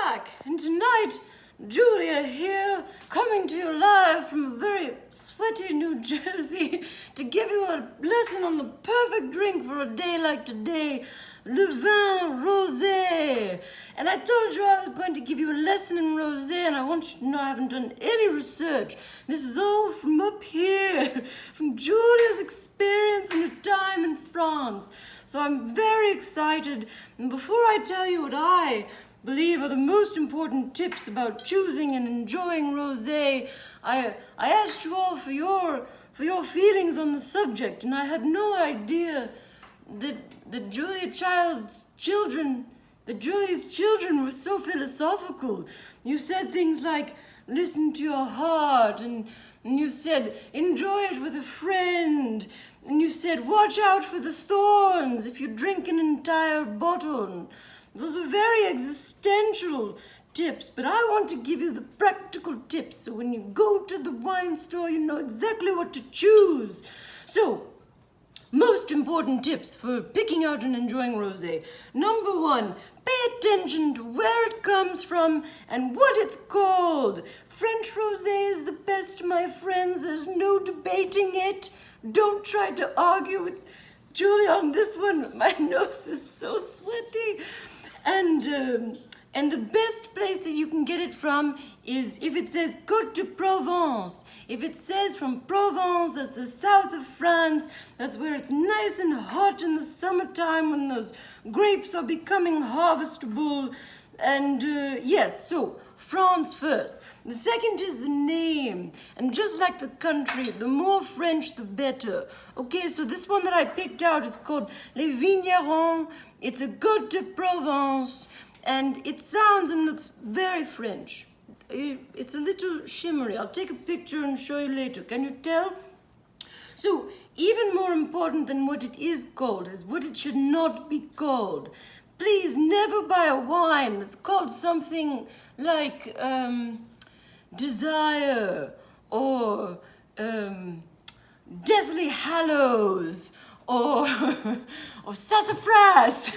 back, and tonight, Julia here, coming to you live from a very sweaty New Jersey to give you a lesson on the perfect drink for a day like today, le vin rosé. And I told you I was going to give you a lesson in rosé, and I want you to know I haven't done any research. This is all from up here, from Julia's experience and her time in France. So I'm very excited, and before I tell you what I believe are the most important tips about choosing and enjoying rosé, I asked you all for your feelings on the subject, and I had no idea that Julia's children were so philosophical. You said things like, listen to your heart, and you said, enjoy it with a friend, and you said, watch out for the thorns if you drink an entire bottle. Those are very existential tips, but I want to give you the practical tips so when you go to the wine store, you know exactly what to choose. So, most important tips for picking out and enjoying rosé. Number 1, pay attention to where it comes from and what it's called. French rosé is the best, my friends. There's no debating it. Don't try to argue with Julia on this one. My nose is so sweaty. And the best place that you can get it from is if it says Côte de Provence. If it says from Provence, that's the south of France, that's where it's nice and hot in the summertime when those grapes are becoming harvestable. And yes, so France first. The second is the name. And just like the country, the more French, the better. Okay, so this one that I picked out is called Les Vignerons. It's a Côte de Provence. And it sounds and looks very French. It's a little shimmery. I'll take a picture and show you later. Can you tell? So, even more important than what it is called is what it should not be called. Please never buy a wine that's called something like Desire or Deathly Hallows or Sassafras.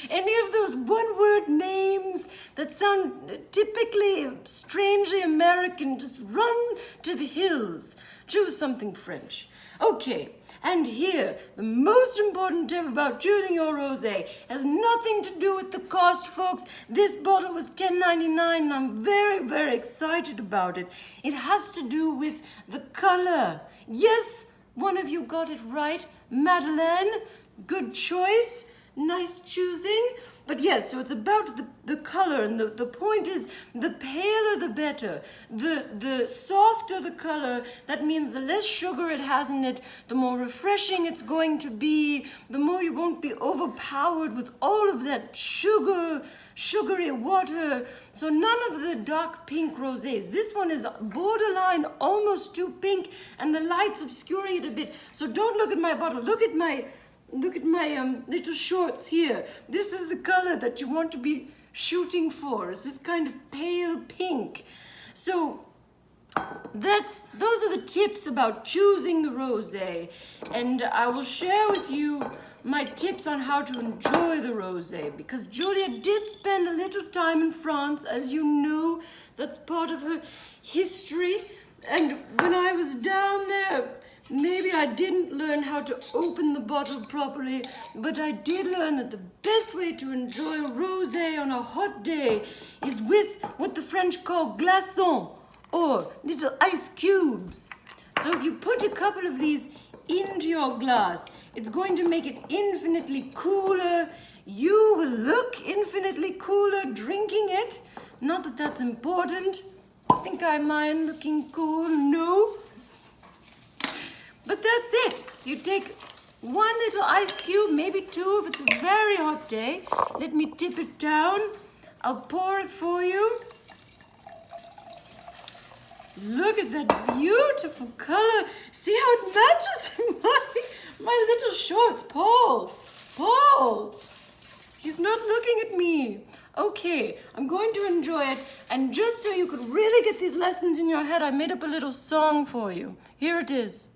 Any of those one-word names that sound typically strangely American, just run to the hills. Choose something French. Okay, and here, the most important tip about choosing your rosé has nothing to do with the cost, folks. This bottle was $10.99, and I'm very, very excited about it. It has to do with the color. Yes, one of you got it right. Madeleine, good choice, nice choosing. But yes, so it's about the color, and the point is the paler the better. The softer the color, that means the less sugar it has in it, the more refreshing it's going to be, the more you won't be overpowered with all of that sugary water. So none of the dark pink rosés. This one is borderline almost too pink, and the lights obscure it a bit. So don't look at my bottle, look at my little shorts here. This is the color that you want to be shooting for. It's this kind of pale pink. So those are the tips about choosing the rosé, and I will share with you my tips on how to enjoy the rosé, because Julia did spend a little time in France, as you know. That's part of her history. And when I was down there, maybe I didn't learn how to open the bottle properly, but I did learn that the best way to enjoy a rosé on a hot day is with what the French call glaçons, or little ice cubes. So if you put a couple of these into your glass, it's going to make it infinitely cooler. You will look infinitely cooler drinking it. Not that that's important. Think I mind looking cool? No. But that's it. So you take one little ice cube, maybe two if it's a very hot day. Let me tip it down. I'll pour it for you. Look at that beautiful color. See how it matches my little shorts. Paul, he's not looking at me. Okay, I'm going to enjoy it. And just so you could really get these lessons in your head, I made up a little song for you. Here it is.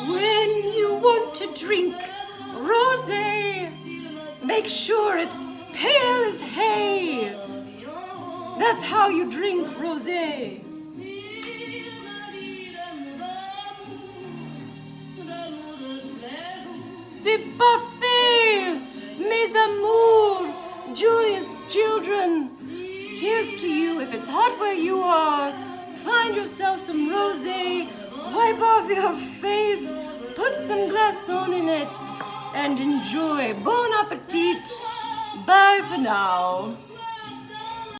When you want to drink rosé, make sure it's pale as hay. That's how you drink rosé. C'est parfait, mes amours, Julia's children. Here's to you. If it's hot where you are, find yourself some rosé, wipe off your face, put some glaçon in it, and enjoy. Bon appetit. Bye for now.